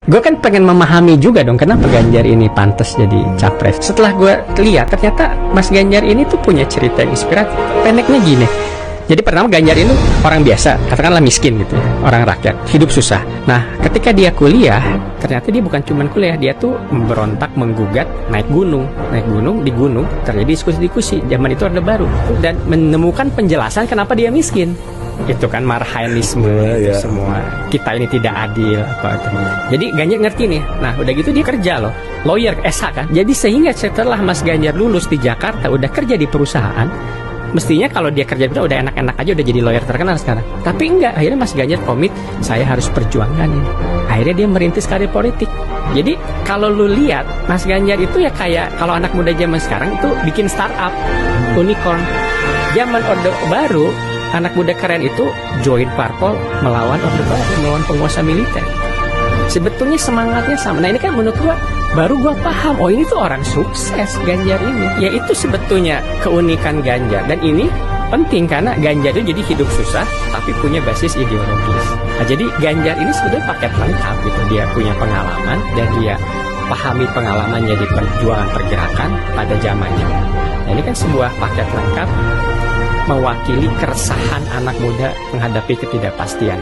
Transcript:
gue kan pengen memahami juga dong kenapa Ganjar ini pantas jadi capres. Setelah gue lihat ternyata Mas Ganjar ini tuh punya cerita yang inspiratif. Pendeknya gini, jadi pertama Ganjar itu orang biasa, katakanlah miskin gitu ya, orang rakyat, hidup susah. Nah ketika dia kuliah, ternyata dia bukan cuma kuliah, dia tuh memberontak, menggugat, naik gunung di gunung terjadi diskusi-diskusi. Zaman itu Orde Baru dan menemukan penjelasan kenapa dia miskin. Itu kan marhainisme itu semua, kita ini tidak adil apa itu. Jadi Ganjar ngerti nih. Nah udah gitu dia kerja loh, lawyer SH kan. Jadi sehingga setelah Mas Ganjar lulus di Jakarta udah kerja di perusahaan, mestinya kalau dia kerja udah enak-enak aja, udah jadi lawyer terkenal sekarang. Tapi enggak, akhirnya Mas Ganjar komit, saya harus perjuangkan ini. Akhirnya dia merintis karir politik. Jadi kalau lu lihat Mas Ganjar itu ya kayak kalau anak muda zaman sekarang itu bikin startup, unicorn. Zaman Orde Baru, anak muda keren itu join parpol melawan Orde Baru, melawan penguasa militer. Sebetulnya semangatnya sama. Nah ini kan menurut gua baru gua paham, oh ini tuh orang sukses Ganjar ini. Ya itu sebetulnya keunikan Ganjar. Dan ini penting karena Ganjar itu jadi hidup susah tapi punya basis ideologis. Nah jadi Ganjar ini sebetulnya paket lengkap gitu. Dia punya pengalaman dan dia pahami pengalamannya di perjuangan pergerakan pada zamannya. Nah ini kan sebuah paket lengkap mewakili keresahan anak muda menghadapi ketidakpastian.